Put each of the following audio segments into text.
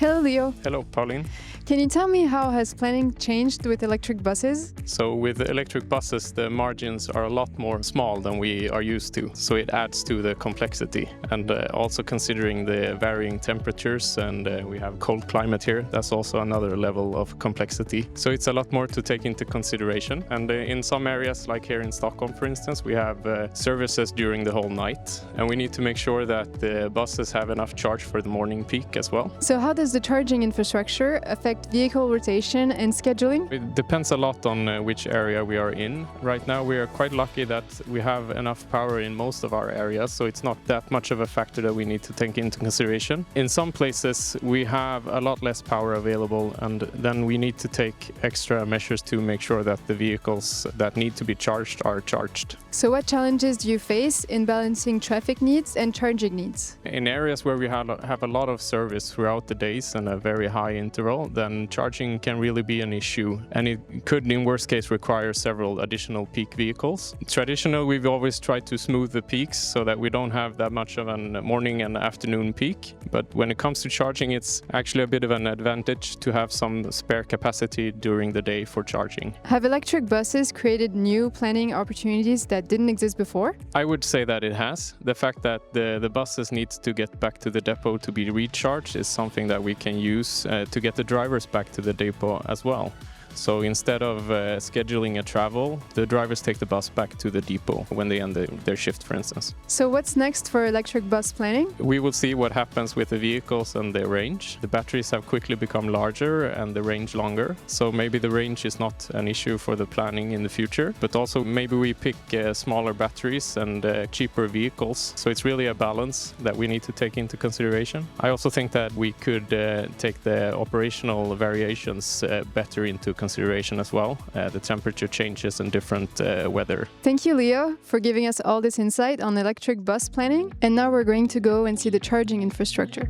Hello, Leo. Hello, Pauline. Can you tell me how has planning changed with electric buses? So with electric buses, the margins are a lot more small than we are used to. So it adds to the complexity. And also considering the varying temperatures and we have cold climate here, that's also another level of complexity. So it's a lot more to take into consideration. And in some areas, like here in Stockholm, for instance, we have services during the whole night. And we need to make sure that the buses have enough charge for the morning peak as well. So how does the charging infrastructure affect vehicle rotation and scheduling? It depends a lot on which area we are in. Right now we are quite lucky that we have enough power in most of our areas, so it's not that much of a factor that we need to take into consideration. In some places we have a lot less power available, and then we need to take extra measures to make sure that the vehicles that need to be charged are charged. So what challenges do you face in balancing traffic needs and charging needs? In areas where we have a lot of service throughout the days and a very high interval, then charging can really be an issue, and it could in worst case require several additional peak vehicles. Traditionally, we've always tried to smooth the peaks so that we don't have that much of a morning and afternoon peak, but when it comes to charging, it's actually a bit of an advantage to have some spare capacity during the day for charging. Have electric buses created new planning opportunities that didn't exist before? I would say that it has. The fact that the buses need to get back to the depot to be recharged is something that we can use to get the drivers back to the depot as well. So instead of scheduling a travel, the drivers take the bus back to the depot when they end their shift, for instance. So what's next for electric bus planning? We will see what happens with the vehicles and their range. The batteries have quickly become larger and the range longer. So maybe the range is not an issue for the planning in the future, but also maybe we pick smaller batteries and cheaper vehicles. So it's really a balance that we need to take into consideration. I also think that we could take the operational variations better into consideration as well, the temperature changes and different weather. Thank you, Leo, for giving us all this insight on electric bus planning. And now we're going to go and see the charging infrastructure.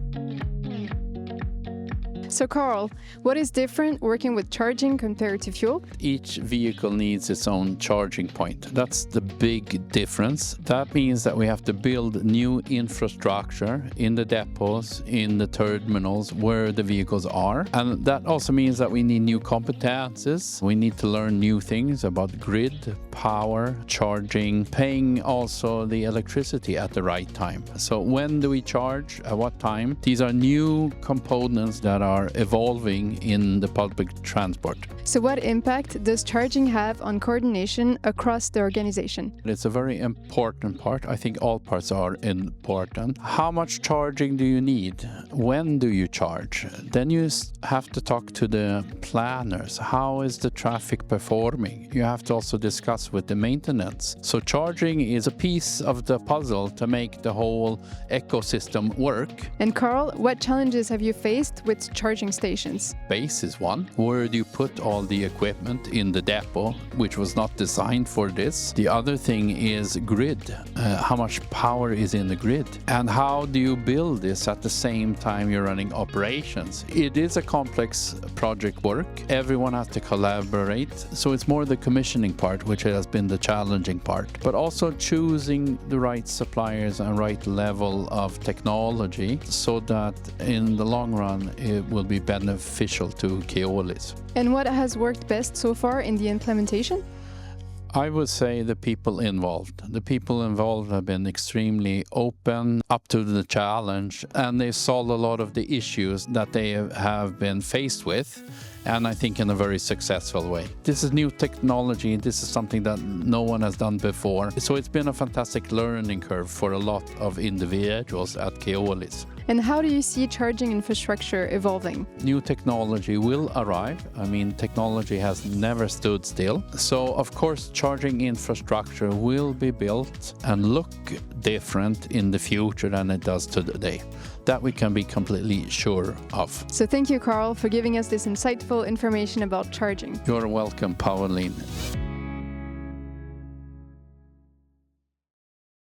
So Carl, what is different working with charging compared to fuel? Each vehicle needs its own charging point. That's the big difference. That means that we have to build new infrastructure in the depots, in the terminals where the vehicles are. And that also means that we need new competences. We need to learn new things about grid, power, charging, paying also the electricity at the right time. So when do we charge? At what time? These are new components that are evolving in the public transport. So what impact does charging have on coordination across the organization? It's a very important part. I think all parts are important. How much charging do you need? When do you charge? Then you have to talk to the planners. How is the traffic performing? You have to also discuss with the maintenance. So charging is a piece of the puzzle to make the whole ecosystem work. And Carl, what challenges have you faced with charging stations? Base is one. Where do you put all the equipment in the depot, which was not designed for this? The other thing is grid. How much power is in the grid? And how do you build this at the same time you're running operations? It is a complex project work. Everyone has to collaborate. So it's more the commissioning part, which has been the challenging part. But also choosing the right suppliers and right level of technology so that in the long run it will be beneficial to Keolis. And what has worked best so far in the implementation? I would say the people involved. The people involved have been extremely open, up to the challenge, and they've solved a lot of the issues that they have been faced with, and I think in a very successful way. This is new technology. This is something that no one has done before. So it's been a fantastic learning curve for a lot of individuals at Keolis. And how do you see charging infrastructure evolving? New technology will arrive. I mean, technology has never stood still. So, of course, charging infrastructure will be built and look different in the future than it does today. That we can be completely sure of. So thank you, Carl, for giving us this insightful information about charging. You're welcome, Pauline.